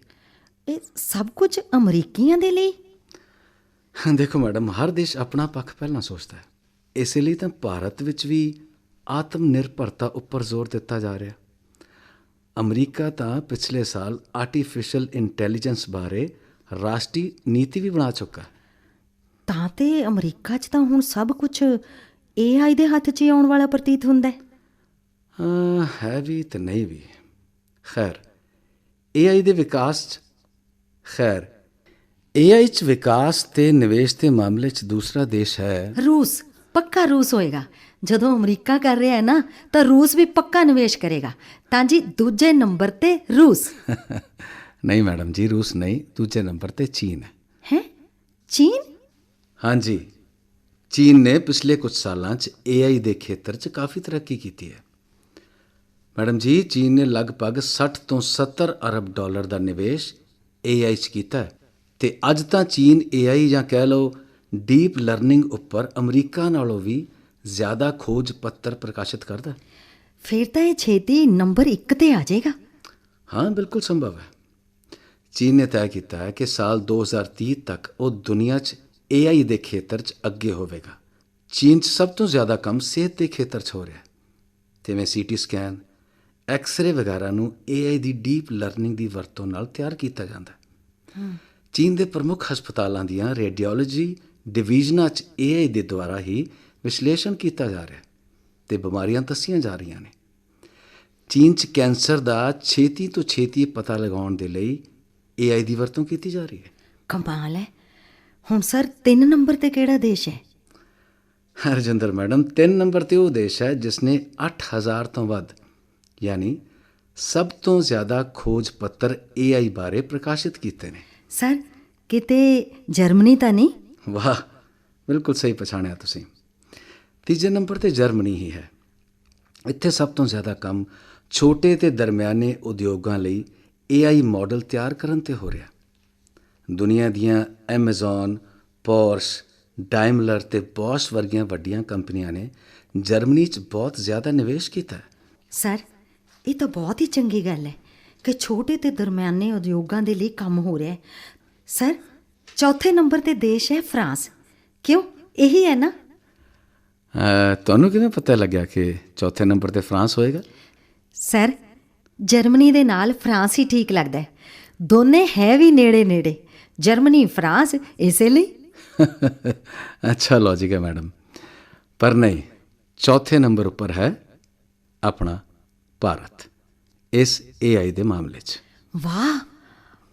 ਇਹ ਸਭ ਕੁਝ ਅਮਰੀਕੀਆਂ ਦੇ ਲਈ? ਦੇਖੋ ਮੈਡਮ, ਹਰ ਦੇਸ਼ ਆਪਣਾ ਪੱਖ ਪਹਿਲਾਂ ਸੋਚਦਾ ਹੈ। ਇਸੇ ਲਈ ਤਾਂ ਭਾਰਤ ਵਿੱਚ ਵੀ ਆਤਮ ਨਿਰਭਰਤਾ ਉੱਪਰ ਜ਼ੋਰ ਦਿੱਤਾ ਜਾ ਰਿਹਾ। ਅਮਰੀਕਾ ਤਾਂ ਪਿਛਲੇ ਸਾਲ ਆਰਟੀਫਿਸ਼ੀਅਲ ਇੰਟੈਲੀਜੈਂਸ ਬਾਰੇ ਰਾਸ਼ਟਰੀ ਨੀਤੀ ਵੀ ਬਣਾ ਚੁੱਕਾ। ਤਾਂ ਤੇ ਅਮਰੀਕਾ 'ਚ ਤਾਂ ਹੁਣ ਸਭ ਕੁਝ AI ਦੇ ਹੱਥ 'ਚ ਹੀ ਆਉਣ ਵਾਲਾ ਪ੍ਰਤੀਤ ਹੁੰਦਾ ਹੈ। ਹੈ ਵੀ ਤੇ ਨਹੀਂ ਵੀ। ਖੈਰ, AI ਦੇ ਵਿਕਾਸ 'ਚ AI 'ਚ ਵਿਕਾਸ ਤੇ ਨਿਵੇਸ਼ ਦੇ ਮਾਮਲੇ 'ਚ ਦੂਸਰਾ ਦੇਸ਼ ਹੈ ਰੂਸ। ਪੱਕਾ ਰੂਸ ਹੋਏਗਾ। ਜਦੋਂ ਅਮਰੀਕਾ ਕਰ ਰਿਹਾ ਹੈ ਨਾ, ਤਾਂ ਰੂਸ ਵੀ ਪੱਕਾ ਨਿਵੇਸ਼ ਕਰੇਗਾ। ਤਾਂ ਜੀ ਦੂਜੇ ਨੰਬਰ ਤੇ ਰੂਸ। ਨਹੀਂ ਮੈਡਮ ਜੀ, ਰੂਸ ਨਹੀਂ, ਦੂਜੇ ਨੰਬਰ ਤੇ ਚੀਨ ਹੈ। ਚੀਨ? ਹਾਂਜੀ, ਚੀਨ ਨੇ ਪਿਛਲੇ ਕੁਝ ਸਾਲਾਂ 'ਚ AI ਦੇ ਖੇਤਰ 'ਚ ਕਾਫੀ ਤਰੱਕੀ ਕੀਤੀ ਹੈ। ਮੈਡਮ ਜੀ, ਚੀਨ ਨੇ ਲਗਭਗ 60 ਤੋਂ 70 ਅਰਬ ਡਾਲਰ ਦਾ ਨਿਵੇਸ਼ AI 'ਚ ਕੀਤਾ ਹੈ ਤੇ ਅੱਜ ਤਾਂ ਚੀਨ AI ਜਾਂ ਕਹਿ ਲਓ ਡੀਪ ਲਰਨਿੰਗ ਉੱਪਰ ਅਮਰੀਕਾ ਨਾਲੋਂ ਵੀ ਜ਼ਿਆਦਾ ਖੋਜ ਪੱਤਰ ਪ੍ਰਕਾਸ਼ਿਤ ਕਰਦਾ। ਫਿਰ ਤਾਂ ਇਹ ਛੇਤੀ ਨੰਬਰ 1 ਤੇ ਆ ਜਾਏਗਾ। ਹਾਂ, ਬਿਲਕੁਲ ਸੰਭਵ ਹੈ। ਚੀਨ ਨੇ ਤੈਅ ਕੀਤਾ ਹੈ ਕਿ ਸਾਲ 2030 ਤੱਕ ਉਹ ਦੁਨੀਆ 'ਚ AI ਦੇ ਖੇਤਰ 'ਚ ਅੱਗੇ ਹੋਵੇਗਾ। ਚੀਨ 'ਚ ਸਭ ਤੋਂ ਜ਼ਿਆਦਾ ਕੰਮ ਸਿਹਤ ਦੇ ਖੇਤਰ 'ਚ ਹੋ ਰਿਹਾ, ਜਿਵੇਂ CT ਸਕੈਨ, ਐਕਸ-ਰੇ ਵਗੈਰਾ ਨੂੰ AI ਦੀ ਡੀਪ ਲਰਨਿੰਗ ਦੀ ਵਰਤੋਂ ਨਾਲ ਤਿਆਰ ਕੀਤਾ ਜਾਂਦਾ ਹੈ। ਚੀਨ ਦੇ ਪ੍ਰਮੁੱਖ ਹਸਪਤਾਲਾਂ ਦੀਆਂ ਰੇਡੀਓਲੋਜੀ ਡਿਵੀਜ਼ਨਾਂ 'ਚ AI ਦੇ ਦੁਆਰਾ ਹੀ ਵਿਸ਼ਲੇਸ਼ਣ ਕੀਤਾ ਜਾ ਰਿਹਾ ਤੇ ਬਿਮਾਰੀਆਂ ਦੱਸੀਆਂ ਜਾ ਰਹੀਆਂ ਨੇ। ਚੀਨ 'ਚ ਕੈਂਸਰ ਦਾ ਛੇਤੀ ਤੋਂ ਛੇਤੀ ਪਤਾ ਲਗਾਉਣ ਦੇ ਲਈ AI ਦੀ ਵਰਤੋਂ ਕੀਤੀ ਜਾ ਰਹੀ ਹੈ। ਕਮਾਲ ਹੈ। ਹੁਣ ਸਰ 3 ਨੰਬਰ ਤੇ ਕਿਹੜਾ ਦੇਸ਼ ਹੈ? ਹਰਜਿੰਦਰ ਮੈਡਮ 3 ਨੰਬਰ ਤੇ ਉਹ ਦੇਸ਼ ਹੈ ਜਿਸ ਨੇ 8000 ਤੋਂ ਵੱਧ ਯਾਨੀ ਸਭ ਤੋਂ ਜ਼ਿਆਦਾ ਖੋਜ ਪੱਤਰ AI ਬਾਰੇ ਪ੍ਰਕਾਸ਼ਿਤ ਕੀਤੇ ਨੇ। ਸਰ ਕਿਤੇ ਜਰਮਨੀ ਤਾਂ ਨਹੀਂ? ਵਾਹ, ਬਿਲਕੁਲ ਸਹੀ ਪਛਾਣਿਆ ਤੁਸੀਂ। ਤੀਜੇ ਨੰਬਰ ਤੇ ਜਰਮਨੀ ਹੀ ਹੈ। ਇੱਥੇ ਸਭ ਤੋਂ ਜ਼ਿਆਦਾ ਕੰਮ ਛੋਟੇ ਤੇ ਦਰਮਿਆਨੇ ਉਦਯੋਗਾਂ ਲਈ AI ਮਾਡਲ ਤਿਆਰ ਕਰਨ ਤੇ ਹੋ ਰਿਹਾ। ਦੁਨੀਆ ਦੀਆਂ ਐਮਾਜ਼ੋਨ, ਪੋਰਸ਼, ਡਾਇਮਲਰ ਤੇ ਬੌਸ਼ ਵਰਗੀਆਂ ਵੱਡੀਆਂ ਕੰਪਨੀਆਂ ਨੇ ਜਰਮਨੀ 'ਚ ਬਹੁਤ ਜ਼ਿਆਦਾ ਨਿਵੇਸ਼ ਕੀਤਾ ਹੈ। ਸਰ ਇਹ ਤਾਂ ਬਹੁਤ ਹੀ ਚੰਗੀ ਗੱਲ ਹੈ ਕਿ ਛੋਟੇ ਤੇ ਦਰਮਿਆਨੇ ਉਦਯੋਗਾਂ ਦੇ ਲਈ ਕੰਮ ਹੋ ਰਿਹਾ ਹੈ। ਸਰ ਚੌਥੇ ਨੰਬਰ ਤੇ ਦੇਸ਼ ਹੈ ਫਰਾਂਸ। ਕਿਉਂ, ਇਹੀ ਹੈ ਨਾ? ਤੁਹਾਨੂੰ ਕਿਵੇਂ ਪਤਾ ਲੱਗਿਆ ਕਿ ਚੌਥੇ ਨੰਬਰ ਤੇ ਫਰਾਂਸ ਹੋਏਗਾ? ਸਰ ਜਰਮਨੀ ਦੇ ਨਾਲ ਫਰਾਂਸ ਹੀ ਠੀਕ ਲੱਗਦਾ ਹੈ। ਦੋਨੇ ਹੈ ਵੀ ਨੇੜੇ ਨੇੜੇ, ਜਰਮਨੀ ਫਰਾਂਸ, ਇਸੇ ਲਈ। ਅੱਛਾ ਲੌਜਿਕ ਹੈ ਮੈਡਮ, ਪਰ ਨਹੀਂ, ਚੌਥੇ ਨੰਬਰ ਉੱਪਰ ਹੈ ਆਪਣਾ ਭਾਰਤ ਇਸ AI ਦੇ ਮਾਮਲੇ 'ਚ। ਵਾਹ,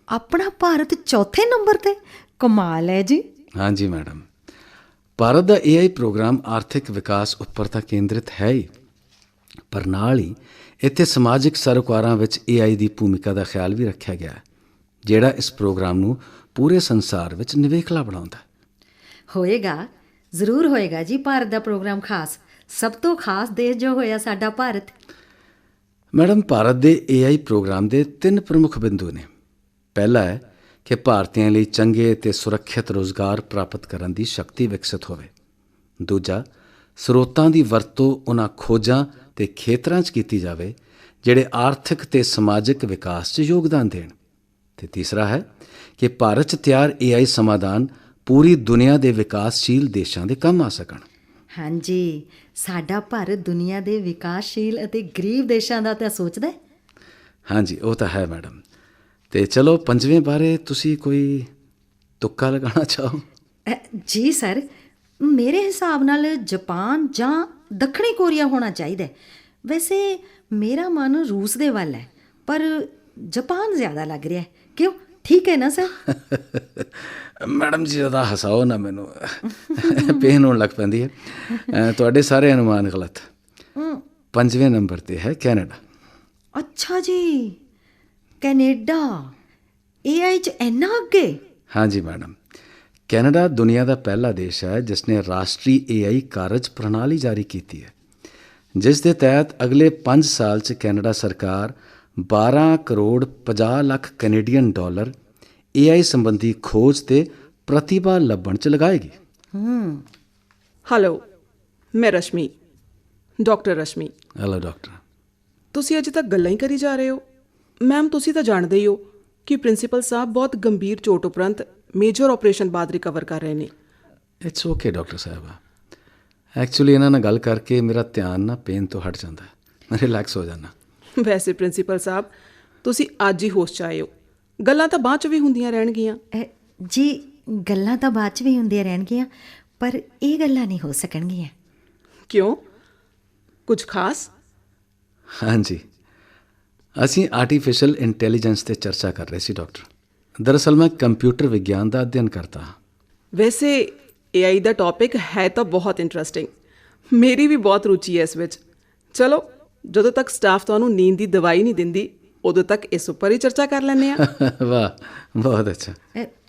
ਆਪਣਾ ਭਾਰਤ ਚੌਥੇ ਨੰਬਰ ਤੇ, ਕਮਾਲ ਹੈ ਜੀ। ਹਾਂਜੀ ਮੈਡਮ, ਭਾਰਤ ਦਾ AI ਪ੍ਰੋਗਰਾਮ ਆਰਥਿਕ ਵਿਕਾਸ ਉੱਪਰ ਤਾਂ ਕੇਂਦਰਿਤ ਹੈ ਹੀ, ਪਰ ਨਾਲ ਹੀ ਇੱਥੇ ਸਮਾਜਿਕ ਸਰੋਕਾਰਾਂ ਵਿੱਚ AI ਦੀ ਭੂਮਿਕਾ ਦਾ ਖਿਆਲ ਵੀ ਰੱਖਿਆ ਗਿਆ ਹੈ, ਜਿਹੜਾ ਇਸ ਪ੍ਰੋਗਰਾਮ ਨੂੰ ਪੂਰੇ ਸੰਸਾਰ ਵਿੱਚ ਨਿਵੇਕਲਾ ਬਣਾਉਂਦਾ। ਹੋਏਗਾ, ਜ਼ਰੂਰ ਹੋਏਗਾ ਜੀ ਭਾਰਤ ਦਾ ਪ੍ਰੋਗਰਾਮ ਖਾਸ। ਸਭ ਤੋਂ ਖਾਸ ਦੇਸ਼ ਜੋ ਹੋਇਆ ਸਾਡਾ ਭਾਰਤ। ਮੈਡਮ, ਭਾਰਤ ਦੇ AI ਪ੍ਰੋਗਰਾਮ ਦੇ 3 ਪ੍ਰਮੁੱਖ ਬਿੰਦੂ ਨੇ। ਪਹਿਲਾ ਹੈ ਕਿ ਭਾਰਤੀਆਂ ਲਈ ਚੰਗੇ ਅਤੇ ਸੁਰੱਖਿਅਤ ਰੁਜ਼ਗਾਰ ਪ੍ਰਾਪਤ ਕਰਨ ਦੀ ਸ਼ਕਤੀ ਵਿਕਸਿਤ ਹੋਵੇ। ਦੂਜਾ, ਸਰੋਤਾਂ ਦੀ ਵਰਤੋਂ ਉਹਨਾਂ ਖੋਜਾਂ ਅਤੇ ਖੇਤਰਾਂ 'ਚ ਕੀਤੀ ਜਾਵੇ ਜਿਹੜੇ ਆਰਥਿਕ ਅਤੇ ਸਮਾਜਿਕ ਵਿਕਾਸ 'ਚ ਯੋਗਦਾਨ ਦੇਣ। ਅਤੇ ਤੀਸਰਾ ਹੈ ਕਿ ਭਾਰਤ 'ਚ ਤਿਆਰ AI ਸਮਾਧਾਨ ਪੂਰੀ ਦੁਨੀਆ ਦੇ ਵਿਕਾਸਸ਼ੀਲ ਦੇਸ਼ਾਂ ਦੇ ਕੰਮ ਆ ਸਕਣ। ਹਾਂਜੀ, ਸਾਡਾ ਭਾਰਤ ਦੁਨੀਆ ਦੇ ਵਿਕਾਸਸ਼ੀਲ ਅਤੇ ਗਰੀਬ ਦੇਸ਼ਾਂ ਦਾ ਤਾਂ ਸੋਚਦਾ ਹੈ। ਹਾਂਜੀ, ਉਹ ਤਾਂ ਹੈ ਮੈਡਮ। ਅਤੇ ਚਲੋ ਪੰਜਵੇਂ ਬਾਰੇ ਤੁਸੀਂ ਕੋਈ ਤੁੱਕਾ ਲਗਾਉਣਾ ਚਾਹੋ? ਜੀ ਸਰ, ਮੇਰੇ ਹਿਸਾਬ ਨਾਲ ਜਾਪਾਨ ਜਾਂ ਦੱਖਣੀ ਕੋਰੀਆ ਹੋਣਾ ਚਾਹੀਦਾ ਹੈ। ਵੈਸੇ ਮੇਰਾ ਮਨ ਰੂਸ ਦੇ ਵੱਲ ਹੈ, ਪਰ ਜਾਪਾਨ ਜ਼ਿਆਦਾ ਲੱਗ ਰਿਹਾ ਹੈ। ਕਿਉਂ, ਠੀਕ ਹੈ ਨਾ ਸਰ? ਮੈਡਮ ਜੀ ਜ਼ਿਆਦਾ ਹਸਾਓ ਨਾ, ਮੈਨੂੰ ਪੇਨ ਹੋਣ ਲੱਗ ਪੈਂਦੀ ਹੈ। ਤੁਹਾਡੇ ਸਾਰੇ ਅਨੁਮਾਨ ਗਲਤ। 5ਵੇਂ ਨੰਬਰ 'ਤੇ ਹੈ ਕੈਨੇਡਾ। ਅੱਛਾ ਜੀ, ਕੈਨੇਡਾ AI 'ਚ ਇੰਨਾ ਅੱਗੇ? ਹਾਂਜੀ ਮੈਡਮ, ਕੈਨੇਡਾ ਦੁਨੀਆ ਦਾ ਪਹਿਲਾ ਦੇਸ਼ ਹੈ ਜਿਸ ਨੇ ਰਾਸ਼ਟਰੀ AI ਕਾਰਜ ਪ੍ਰਣਾਲੀ ਜਾਰੀ ਕੀਤੀ ਹੈ, ਜਿਸ ਦੇ ਤਹਿਤ ਅਗਲੇ 5 ਸਾਲ 'ਚ ਕੈਨੇਡਾ ਸਰਕਾਰ 12 crore 50 lakh Canadian dollar AI ਸੰਬੰਧੀ ਖੋਜ ਤੇ ਪ੍ਰਤਿਭਾ ਲੱਭਣ 'ਚ ਲਗਾਏਗੀ। ਹੈਲੋ, ਮੈਂ Rashmi, doctor Rashmi. Hello doctor. ਤੁਸੀਂ ਅਜੇ ਤੱਕ ਗੱਲਾਂ ਹੀ ਕਰੀ ਜਾ ਰਹੇ ਹੋ। ਮੈਮ, ਤੁਸੀਂ ਤਾਂ ਜਾਣਦੇ ਹੀ ਹੋ ਕਿ ਪ੍ਰਿੰਸੀਪਲ ਸਾਹਿਬ ਬਹੁਤ ਗੰਭੀਰ ਚੋਟ ਉਪਰੰਤ ਮੇਜਰ ਆਪਰੇਸ਼ਨ ਬਾਅਦ ਰਿਕਵਰ ਕਰ ਰਹੇ ਨੇ। It's okay doctor Sahiba. Actually ਇਹਨਾਂ ਨਾਲ ਗੱਲ ਕਰਕੇ ਮੇਰਾ ਧਿਆਨ ਨਾ ਪੇਨ ਤੋਂ ਹਟ ਜਾਂਦਾ, ਮੈਂ ਰਿਲੈਕਸ ਹੋ ਜਾਂਦਾ। ਵੈਸੇ ਪ੍ਰਿੰਸੀਪਲ ਸਾਹਿਬ, ਤੁਸੀਂ ਅੱਜ ਹੀ ਹੋਸ਼ 'ਚ ਆਏ ਹੋ। ਗੱਲਾਂ ਤਾਂ ਬਾਅਦ 'ਚ ਵੀ ਹੁੰਦੀਆਂ ਰਹਿਣਗੀਆਂ। ਜੀ ਗੱਲਾਂ ਤਾਂ ਬਾਅਦ 'ਚ ਵੀ ਹੁੰਦੀਆਂ ਰਹਿਣਗੀਆਂ, ਪਰ ਇਹ ਗੱਲਾਂ ਨਹੀਂ ਹੋ ਸਕਣਗੀਆਂ। ਕਿਉਂ, ਕੁਝ ਖਾਸ? ਹਾਂਜੀ, ਅਸੀਂ ਆਰਟੀਫਿਸ਼ੀਅਲ ਇੰਟੈਲੀਜੈਂਸ 'ਤੇ ਚਰਚਾ ਕਰ ਰਹੇ ਸੀ ਡਾਕਟਰ। ਦਰਅਸਲ ਮੈਂ ਕੰਪਿਊਟਰ ਵਿਗਿਆਨ ਦਾ ਅਧਿਐਨ ਕਰਦਾ ਹਾਂ। ਵੈਸੇ AI ਦਾ ਟੌਪਿਕ ਹੈ ਤਾਂ ਬਹੁਤ ਇੰਟਰਸਟਿੰਗ। ਮੇਰੀ ਵੀ ਬਹੁਤ ਰੁਚੀ ਹੈ ਇਸ ਵਿੱਚ। ਚਲੋ, ਜਦੋਂ ਤੱਕ ਸਟਾਫ ਤੁਹਾਨੂੰ ਨੀਂਦ ਦੀ ਦਵਾਈ ਨਹੀਂ ਦਿੰਦੀ, ਉਦੋਂ ਤੱਕ ਇਸ ਉੱਪਰ ਹੀ ਚਰਚਾ ਕਰ ਲੈਂਦੇ ਹਾਂ। ਵਾਹ, ਬਹੁਤ ਅੱਛਾ।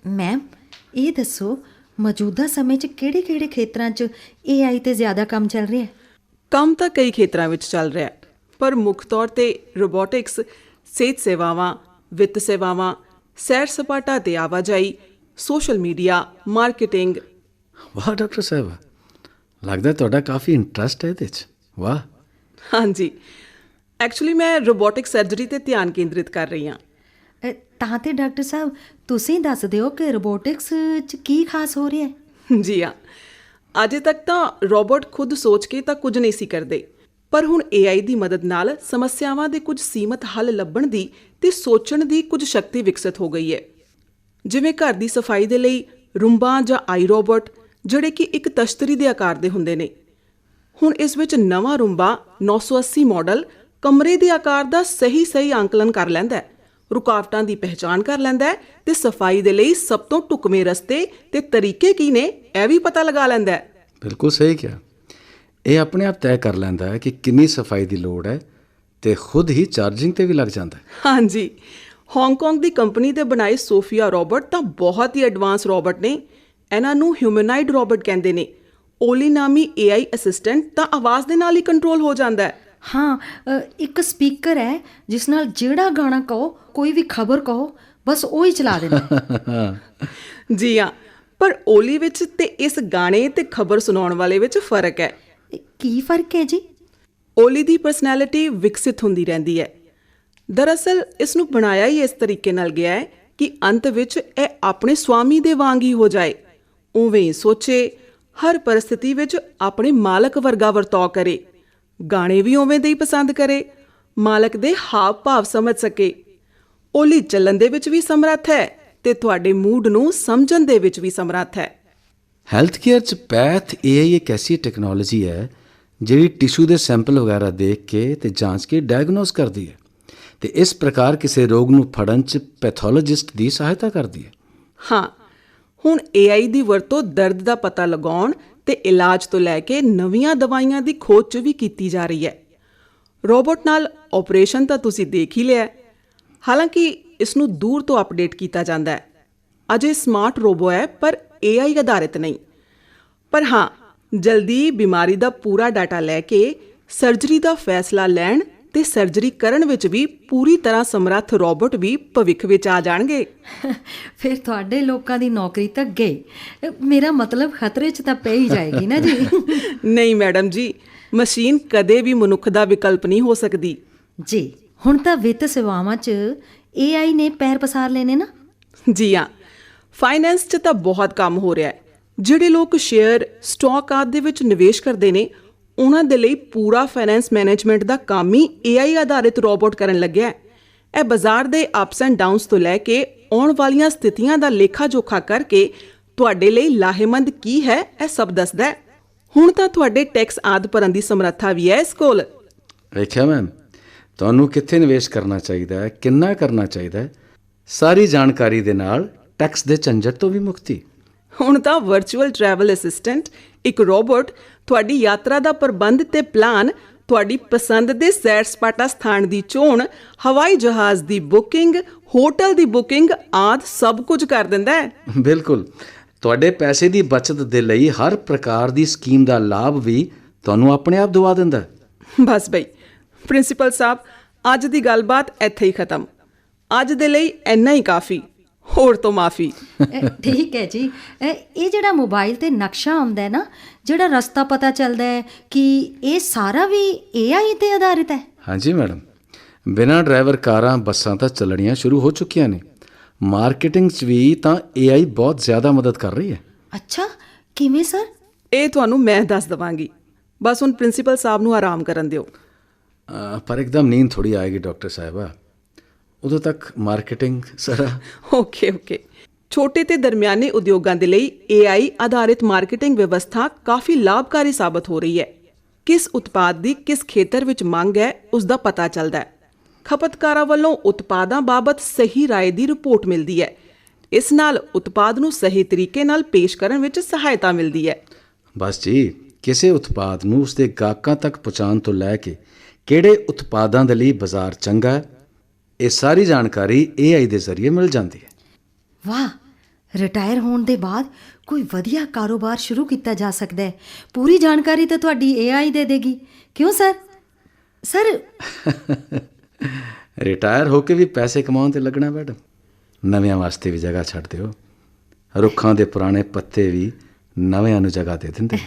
ਮੈਮ, ਇਹ ਦੱਸੋ ਮੌਜੂਦਾ ਸਮੇਂ 'ਚ ਕਿਹੜੇ-ਕਿਹੜੇ ਖੇਤਰਾਂ 'ਚ AI 'ਤੇ ਜ਼ਿਆਦਾ ਕੰਮ ਚੱਲ ਰਿਹਾ ਹੈ? ਕੰਮ ਤਾਂ ਕਈ ਖੇਤਰਾਂ ਵਿੱਚ ਚੱਲ ਰਿਹਾ, ਪਰ ਮੁੱਖ ਤੌਰ 'ਤੇ ਰੋਬੋਟਿਕਸ, ਸਿਹਤ ਸੇਵਾਵਾਂ, ਵਿੱਤ ਸੇਵਾਵਾਂ, ਸੈਰ ਸਪਾਟਾ ਤੇ ਆਵਾਜਾਈ, ਸੋਸ਼ਲ ਮੀਡੀਆ, ਮਾਰਕੀਟਿੰਗ। ਵਾਹ ਡਾਕਟਰ ਸਾਹਿਬ, ਲੱਗਦਾ ਤੁਹਾਡਾ ਕਾਫੀ ਇੰਟਰਸਟ ਹੈ ਇਹਦੇ 'ਚ। ਵਾਹ। ਹਾਂਜੀ, ਐਕਚੁਅਲੀ ਮੈਂ ਰੋਬੋਟਿਕ ਸਰਜਰੀ 'ਤੇ ਧਿਆਨ ਕੇਂਦਰਿਤ ਕਰ ਰਹੀ ਹਾਂ। ਤਾਂ ਤੇ ਡਾਕਟਰ ਸਾਹਿਬ ਤੁਸੀਂ ਦੱਸ ਦਿਓ ਕਿ ਰੋਬੋਟਿਕਸ 'ਚ ਕੀ ਖਾਸ ਹੋ ਰਿਹਾ ਹੈ? ਜੀ ਹਾਂ, ਅਜੇ ਤੱਕ ਤਾਂ ਰੋਬੋਟ ਖੁਦ ਸੋਚ ਕੇ ਤਾਂ ਕੁਝ ਨਹੀਂ ਸੀ ਕਰਦੇ, ਪਰ ਹੁਣ AI ਦੀ ਮਦਦ ਨਾਲ ਸਮੱਸਿਆਵਾਂ ਦੇ ਕੁਝ ਸੀਮਤ ਹੱਲ ਲੱਭਣ ਦੀ ਤੇ ਸੋਚਣ ਦੀ ਕੁਝ ਸ਼ਕਤੀ ਵਿਕਸਿਤ ਹੋ ਗਈ ਹੈ। ਜਿਵੇਂ ਘਰ ਦੀ ਸਫਾਈ ਦੇ ਲਈ ਰੂੰਬਾ ਜਾਂ ਆਈ ਰੋਬੋਟ, ਜਿਹੜੇ ਕਿ ਇੱਕ ਤਸ਼ਤਰੀ ਦੇ ਆਕਾਰ ਦੇ ਹੁੰਦੇ ਨੇ। ਹੁਣ ਇਸ ਵਿੱਚ ਨਵਾਂ ਰੂੰਬਾ 980 ਮਾਡਲ ਕਮਰੇ ਦੇ ਆਕਾਰ ਦਾ ਸਹੀ ਆਂਕਲਨ ਕਰ ਲੈਂਦਾ ਹੈ, ਰੁਕਾਵਟਾਂ ਦੀ ਪਹਿਚਾਣ ਕਰ ਲੈਂਦਾ ਹੈ ਤੇ ਸਫਾਈ ਦੇ ਲਈ ਸਭ ਤੋਂ ਢੁਕਵੇਂ ਰਸਤੇ ਤੇ ਤਰੀਕੇ ਕੀ ਨੇ ਇਹ ਵੀ ਪਤਾ ਲਗਾ ਲੈਂਦਾ ਹੈ। ਬਿਲਕੁਲ ਸਹੀ ਕਿਹਾ। ਇਹ ਆਪਣੇ ਆਪ ਤੈਅ ਕਰ ਲੈਂਦਾ ਹੈ ਕਿ ਕਿੰਨੀ ਸਫਾਈ ਦੀ ਲੋੜ ਹੈ ਤੇ ਖੁਦ ਹੀ ਚਾਰਜਿੰਗ ਤੇ ਵੀ ਲੱਗ ਜਾਂਦਾ ਹੈ। ਹਾਂਜੀ, ਹਾਂਗਕਾਂਗ ਦੀ ਕੰਪਨੀ ਦੇ ਬਣਾਏ ਸੋਫੀਆ ਰੋਬੋਟ ਤਾਂ ਬਹੁਤ ਹੀ ਐਡਵਾਂਸ ਰੋਬੋਟ ਨੇ। ਇਹਨਾਂ ਨੂੰ ਹਿਊਮਨੋਇਡ ਰੋਬੋਟ ਕਹਿੰਦੇ ਨੇ। ਓਲੀ ਨਾਮੀ AI ਅਸਿਸਟੈਂਟ ਤਾਂ ਆਵਾਜ਼ ਦੇ ਨਾਲ ਹੀ ਕੰਟਰੋਲ ਹੋ ਜਾਂਦਾ ਹੈ। ਹਾਂ, ਇੱਕ ਸਪੀਕਰ ਹੈ ਜਿਸ ਨਾਲ ਜਿਹੜਾ ਗਾਣਾ ਕਹੋ, ਕੋਈ ਵੀ ਖਬਰ ਕਹੋ, ਬਸ ਉਹ ਹੀ ਚਲਾ ਦਿੰਦਾ। ਜੀ ਹਾਂ, ਪਰ ਓਲੀ ਵਿੱਚ ਤੇ ਇਸ ਗਾਣੇ ਤੇ ਖਬਰ ਸੁਣਾਉਣ ਵਾਲੇ ਵਿੱਚ ਫਰਕ ਹੈ। ਕੀ ਫਰਕ ਹੈ ਜੀ? ਓਲੀ ਦੀ ਪਰਸਨੈਲਿਟੀ ਵਿਕਸਿਤ ਹੁੰਦੀ ਰਹਿੰਦੀ ਹੈ। ਦਰਅਸਲ ਇਸ ਨੂੰ ਬਣਾਇਆ ਹੀ ਇਸ ਤਰੀਕੇ ਨਾਲ ਗਿਆ ਹੈ ਕਿ ਅੰਤ ਵਿੱਚ ਇਹ ਆਪਣੇ ਸਵਾਮੀ ਦੇ ਵਾਂਗ ਹੀ ਹੋ ਜਾਏ, ਉਵੇਂ ਹੀ ਸੋਚੇ, ਹਰ ਪਰਿਸਥਿਤੀ ਵਿੱਚ ਆਪਣੇ ਮਾਲਕ ਵਰਗਾ ਵਰਤਾਓ ਕਰੇ, ਗਾਣੇ ਵੀ ਉਵੇਂ ਦੇ ਹੀ ਪਸੰਦ ਕਰੇ, ਮਾਲਕ ਦੇ ਹਾਵ ਭਾਵ ਸਮਝ ਸਕੇ। ਓਲੀ ਚੱਲਣ ਦੇ ਵਿੱਚ ਵੀ ਸਮਰੱਥ ਹੈ ਤੇ ਤੁਹਾਡੇ ਮੂਡ ਨੂੰ ਸਮਝਣ ਦੇ ਵਿੱਚ ਵੀ ਸਮਰੱਥ ਹੈ। ਹੈਲਥ ਕੇਅਰ 'ਚ ਪੈਥ AI ਇੱਕ ਐਸੀ ਟੈਕਨੋਲੋਜੀ ਹੈ ਜਿਹੜੀ ਟਿਸ਼ੂ ਦੇ ਸੈਂਪਲ ਵਗੈਰਾ ਦੇਖ ਕੇ ਤੇ ਜਾਂਚ ਕੇ ਡਾਇਗਨੋਸ ਕਰਦੀ ਹੈ ਤੇ ਇਸ ਪ੍ਰਕਾਰ ਕਿਸੇ ਰੋਗ ਨੂੰ ਫੜਨ 'ਚ ਪੈਥੋਲੋਜਿਸਟ ਦੀ ਸਹਾਇਤਾ ਕਰਦੀ ਹੈ। ਹਾਂ, ਹੁਣ AI ਦੀ ਵਰਤੋਂ ਦਰਦ ਦਾ ਪਤਾ ਲਗਾਉਣ ਤੇ ਇਲਾਜ ਤੋਂ ਲੈ ਕੇ ਨਵੀਆਂ ਦਵਾਈਆਂ ਦੀ ਖੋਜ 'ਚ ਵੀ ਕੀਤੀ ਜਾ ਰਹੀ ਹੈ। ਰੋਬੋਟ ਨਾਲ ਆਪਰੇਸ਼ਨ ਤਾਂ ਤੁਸੀਂ ਦੇਖ ਹੀ ਲਿਆ, ਹਾਲਾਂਕਿ ਇਸ ਨੂੰ ਦੂਰ ਤੋਂ ਅਪਡੇਟ ਕੀਤਾ ਜਾਂਦਾ ਹੈ। ਅਜੇ ਸਮਾਰਟ ਰੋਬੋ ਹੈ ਪਰ AI ਆਧਾਰਿਤ ਨਹੀਂ। ਪਰ ਹਾਂ, ਜਲਦੀ ਬਿਮਾਰੀ ਦਾ ਪੂਰਾ ਡਾਟਾ ਲੈ ਕੇ ਸਰਜਰੀ ਦਾ ਫੈਸਲਾ ਲੈਣ ਤੇ ਸਰਜਰੀ ਕਰਨ ਵਿੱਚ ਵੀ ਪੂਰੀ ਤਰ੍ਹਾਂ ਸਮਰੱਥ ਰੋਬੋਟ ਵੀ ਭਵਿੱਖ ਵਿੱਚ ਆ ਜਾਣਗੇ। ਫਿਰ ਤੁਹਾਡੇ ਲੋਕਾਂ ਦੀ ਨੌਕਰੀ ਤਾਂ ਗਈ, ਮੇਰਾ ਮਤਲਬ ਖਤਰੇ 'ਚ ਤਾਂ ਪੈ ਹੀ ਜਾਏਗੀ ਨਾ ਜੀ। ਨਹੀਂ ਮੈਡਮ ਜੀ, ਮਸ਼ੀਨ ਕਦੇ ਵੀ ਮਨੁੱਖ ਦਾ ਵਿਕਲਪ ਨਹੀਂ ਹੋ ਸਕਦੀ। ਜੀ, ਹੁਣ ਤਾਂ ਵਿੱਤ ਸੇਵਾਵਾਂ 'ਚ AI ਨੇ ਪੈਰ ਪਸਾਰ ਲੈਣੇ ਨਾ। ਜੀ ਹਾਂ, ਫਾਈਨੈਂਸ 'ਚ ਤਾਂ ਬਹੁਤ ਕੰਮ ਹੋ ਰਿਹਾ ਹੈ। ਜਿਹੜੇ ਲੋਕ ਸ਼ੇਅਰ, ਸਟਾਕ ਆਦਿ ਦੇ ਵਿੱਚ ਨਿਵੇਸ਼ ਕਰਦੇ ਨੇ, ਉਹਨਾਂ ਦੇ ਲਈ ਪੂਰਾ ਫਾਈਨੈਂਸ ਮੈਨੇਜਮੈਂਟ ਦਾ ਕੰਮ ਹੀ AI ਆਧਾਰਿਤ ਰੋਬੋਟ ਕਰਨ ਲੱਗਿਆ। ਇਹ ਬਾਜ਼ਾਰ ਦੇ ਅਪਸ ਐਂਡ ਡਾਊਨਸ ਤੋਂ ਲੈ ਕੇ ਆਉਣ ਵਾਲੀਆਂ ਸਥਿਤੀਆਂ ਦਾ ਲੇਖਾ ਜੋਖਾ ਕਰਕੇ ਤੁਹਾਡੇ ਲਈ ਲਾਹੇਮੰਦ ਕੀ ਹੈ ਇਹ ਸਭ ਦੱਸਦਾ ਹੈ। ਹੁਣ ਤਾਂ ਤੁਹਾਡੇ ਟੈਕਸ ਆਦਿ ਭਰਨ ਦੀ ਸਮਰੱਥਾ ਵੀ ਹੈ ਇਸ ਕੋਲ। ਵੇਖਿਆ ਮੈਮ, ਤੁਹਾਨੂੰ ਕਿੱਥੇ ਨਿਵੇਸ਼ ਕਰਨਾ ਚਾਹੀਦਾ ਹੈ, ਕਿੰਨਾ ਕਰਨਾ ਚਾਹੀਦਾ ਹੈ, ਸਾਰੀ ਜਾਣਕਾਰੀ ਦੇ ਨਾਲ ਟੈਕਸ ਦੇ ਝੰਜਟ ਤੋਂ ਵੀ ਮੁਕਤੀ। ਹੁਣ ਤਾਂ ਵਰਚੁਅਲ ਟਰੈਵਲ ਅਸਿਸਟੈਂਟ, ਇੱਕ ਰੋਬੋਟ ਤੁਹਾਡੀ ਯਾਤਰਾ ਦਾ ਪ੍ਰਬੰਧ ਤੇ ਪਲਾਨ, ਤੁਹਾਡੀ ਪਸੰਦ ਦੇ ਸੈਰ ਸਪਾਟਾ ਸਥਾਨ ਦੀ ਚੋਣ, ਹਵਾਈ ਜਹਾਜ਼ ਦੀ ਬੁਕਿੰਗ, ਹੋਟਲ ਦੀ ਬੁਕਿੰਗ ਆਦਿ ਸਭ ਕੁਝ ਕਰ ਦਿੰਦਾ ਹੈ। ਬਿਲਕੁਲ, ਤੁਹਾਡੇ ਪੈਸੇ ਦੀ ਬਚਤ ਦੇ ਲਈ ਹਰ ਪ੍ਰਕਾਰ ਦੀ ਸਕੀਮ ਦਾ ਲਾਭ ਵੀ ਤੁਹਾਨੂੰ ਆਪਣੇ ਆਪ ਦਵਾ ਦਿੰਦਾ ਹੈ। ਬਸ ਬਈ ਪ੍ਰਿੰਸੀਪਲ ਸਾਹਿਬ, ਅੱਜ ਦੀ ਗੱਲਬਾਤ ਇੱਥੇ ਹੀ ਖਤਮ। ਅੱਜ ਦੇ ਲਈ ਇੰਨਾ ਹੀ ਕਾਫੀ, ਹੋਰ ਤੋਂ ਮਾਫੀ। ਠੀਕ ਹੈ ਜੀ। ਇਹ ਜਿਹੜਾ ਮੋਬਾਈਲ ਤੇ ਨਕਸ਼ਾ ਆਉਂਦਾ ਹੈ ਨਾ, ਜਿਹੜਾ ਰਸਤਾ ਪਤਾ ਚੱਲਦਾ ਹੈ, ਕਿ ਇਹ ਸਾਰਾ ਵੀ AI ਤੇ ਆਧਾਰਿਤ ਹੈ? ਹਾਂਜੀ ਮੈਡਮ, ਬਿਨਾਂ ਡਰਾਈਵਰ ਕਾਰਾਂ, ਬੱਸਾਂ ਤਾਂ ਚੱਲਣੀਆਂ ਸ਼ੁਰੂ ਹੋ ਚੁੱਕੀਆਂ ਨੇ। ਮਾਰਕੀਟਿੰਗ 'ਚ ਵੀ ਤਾਂ AI ਬਹੁਤ ਜ਼ਿਆਦਾ ਮਦਦ ਕਰ ਰਹੀ ਹੈ। ਅੱਛਾ, ਕਿਵੇਂ ਸਰ? ਇਹ ਤੁਹਾਨੂੰ ਮੈਂ ਦੱਸ ਦਵਾਂਗੀ, ਬਸ ਹੁਣ ਪ੍ਰਿੰਸੀਪਲ ਸਾਹਿਬ ਨੂੰ ਆਰਾਮ ਕਰਨ ਦਿਓ। ਪਰ ਇੱਕਦਮ ਨੀਂਦ ਥੋੜੀ ਆਏਗੀ ਡਾਕਟਰ ਸਾਹਿਬਾ, ਉਦੋਂ ਤੱਕ ਮਾਰਕੀਟਿੰਗ ਸਾਰਾ। ਓਕੇ। ਛੋਟੇ ਤੇ ਦਰਮਿਆਨੇ ਉਦਯੋਗਾਂ ਦੇ ਲਈ AI ਆਧਾਰਿਤ ਮਾਰਕੀਟਿੰਗ ਵਿਵਸਥਾ ਕਾਫੀ ਲਾਭਕਾਰੀ ਸਾਬਤ ਹੋ ਰਹੀ ਹੈ। ਕਿਸ ਉਤਪਾਦ ਦੀ ਕਿਸ ਖੇਤਰ ਵਿੱਚ ਮੰਗ ਹੈ, ਉਸ ਦਾ ਪਤਾ ਚੱਲਦਾ ਹੈ। ਖਪਤਕਾਰਾਂ ਵੱਲੋਂ ਉਤਪਾਦਾਂ ਬਾਬਤ ਸਹੀ ਰਾਏ ਦੀ ਰਿਪੋਰਟ ਮਿਲਦੀ ਹੈ। ਇਸ ਨਾਲ ਉਤਪਾਦ ਨੂੰ ਸਹੀ ਤਰੀਕੇ ਨਾਲ ਪੇਸ਼ ਕਰਨ ਵਿੱਚ ਸਹਾਇਤਾ ਮਿਲਦੀ ਹੈ। ਬਸ ਜੀ, ਕਿਸੇ ਉਤਪਾਦ ਨੂੰ ਉਸਦੇ ਗਾਹਕਾਂ ਤੱਕ ਪਹੁੰਚਾਉਣ ਤੋਂ ਲੈ ਕੇ ਕਿਹੜੇ ਉਤਪਾਦਾਂ ਦੇ ਲਈ ਬਾਜ਼ਾਰ ਚੰਗਾ ਹੈ, ਇਹ ਸਾਰੀ ਜਾਣਕਾਰੀ AI ਦੇ ਜ਼ਰੀਏ ਮਿਲ ਜਾਂਦੀ ਹੈ। ਵਾਹ, ਰਿਟਾਇਰ ਹੋਣ ਦੇ ਬਾਅਦ ਕੋਈ ਵਧੀਆ ਕਾਰੋਬਾਰ ਸ਼ੁਰੂ ਕੀਤਾ ਜਾ ਸਕਦਾ ਹੈ। ਪੂਰੀ ਜਾਣਕਾਰੀ ਤਾਂ ਤੁਹਾਡੀ AI ਦੇ ਦੇਗੀ, ਕਿਉਂ ਸਰ? ਰਿਟਾਇਰ ਹੋ ਕੇ ਵੀ ਪੈਸੇ ਕਮਾਉਣ ਤੇ ਲੱਗਣਾ ਮੈਡਮ। ਨਵਿਆਂ ਵਾਸਤੇ ਵੀ ਜਗ੍ਹਾ ਛੱਡ ਦਿਓ। ਰੁੱਖਾਂ ਦੇ ਪੁਰਾਣੇ ਪੱਤੇ ਵੀ ਨਵਿਆਂ ਨੂੰ ਜਗ੍ਹਾ ਦੇ ਦਿੰਦੇ।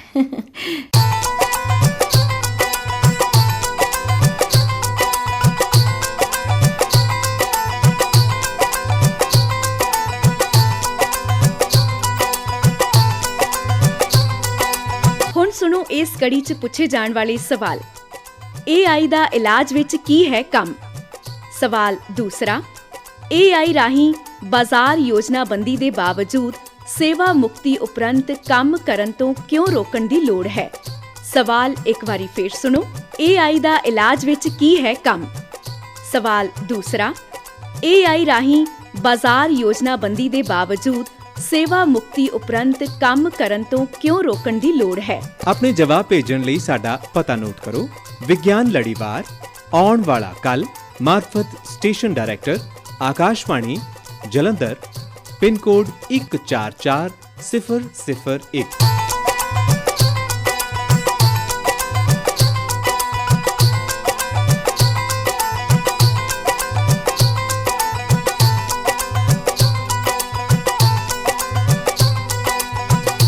ਹੁਣ ਸੁਣੋ ਇਸ ਕੜੀ 'ਚ ਪੁੱਛੇ ਜਾਣ ਵਾਲੇ ਸਵਾਲ। AI ਦਾ ਇਲਾਜ ਵਿੱਚ ਕੀ ਹੈ ਕੰਮ? ਸਵਾਲ ਦੂਸਰਾ, AI ਰਾਹੀਂ ਬਾਜ਼ਾਰ ਯੋਜਨਾਬੰਦੀ ਦੇ ਬਾਵਜੂਦ ਸੇਵਾ ਮੁਕਤੀ ਉਪਰੰਤ ਕੰਮ ਕਰਨ ਤੋਂ ਕਿਉਂ ਰੋਕਣ ਦੀ ਲੋੜ ਹੈ? ਸਵਾਲ ਇੱਕ ਵਾਰੀ ਫੇਰ ਸੁਣੋ। AI ਦਾ ਇਲਾਜ ਵਿੱਚ ਕੀ ਹੈ ਕੰਮ? ਸਵਾਲ ਦੂਸਰਾ, AI ਰਾਹੀਂ ਬਾਜ਼ਾਰ ਯੋਜਨਾਬੰਦੀ ਦੇ ਬਾਵਜੂਦ ਸੇਵਾ ਮੁਕਤੀ ਉਪਰੰਤ ਕੰਮ ਕਰਨ ਤੋਂ ਕਿਉਂ ਰੋਕਣ ਦੀ ਲੋੜ ਹੈ? ਆਪਣੇ ਜਵਾਬ ਭੇਜਣ ਲਈ ਸਾਡਾ ਪਤਾ ਨੋਟ ਕਰੋ। ਵਿਗਿਆਨ ਲੜੀਵਾਰ, ਆਉਣ ਵਾਲਾ ਕੱਲ, ਮਾਰਫਤ station director, Akashvani Jalandhar, pin code 144001।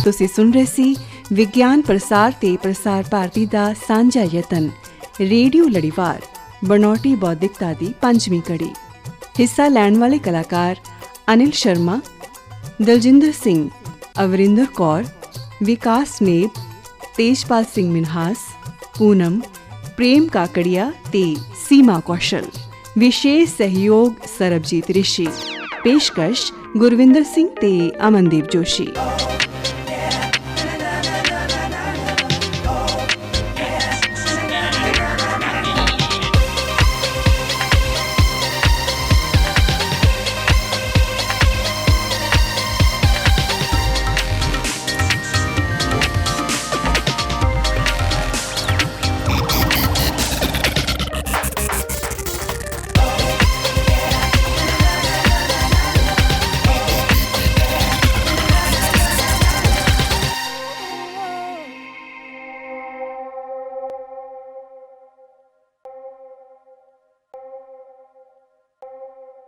ਤੁਸੀਂ ਸੁਣ ਰਹੇ ਸੀ ਵਿਗਿਆਨ ਪ੍ਰਸਾਰ ਤੇ ਪ੍ਰਸਾਰ ਭਾਰਤੀ ਦਾ ਸਾਂਝਾ ਯਤਨ ਰੇਡੀਓ ਲੜੀਵਾਰ ਬਨੌਟੀ ਬੌਧਿਕਤਾ ਦੀ 5ਵੀਂ ਕੜੀ। ਹਿੱਸਾ ਲੈਣ ਵਾਲੇ ਕਲਾਕਾਰ ਅਨਿਲ ਸ਼ਰਮਾ, ਦਲਜਿੰਦਰ ਸਿੰਘ, ਅਵਰਿੰਦਰ ਕੌਰ, ਵਿਕਾਸ ਨੇਬ, ਤੇਜਪਾਲ ਸਿੰਘ ਮਿਨਹਾਸ, ਪੂਨਮ, ਪ੍ਰੇਮ ਕਾਕੜੀਆ ਤੇ ਸੀਮਾ ਕੌਸ਼ਲ। ਵਿਸ਼ੇਸ਼ ਸਹਿਯੋਗ ਸਰਬਜੀਤ ਰਿਸ਼ੀ। ਪੇਸ਼ਕਸ਼ ਗੁਰਵਿੰਦਰ ਸਿੰਘ ਤੇ ਅਮਨਦੀਪ ਜੋਸ਼ੀ।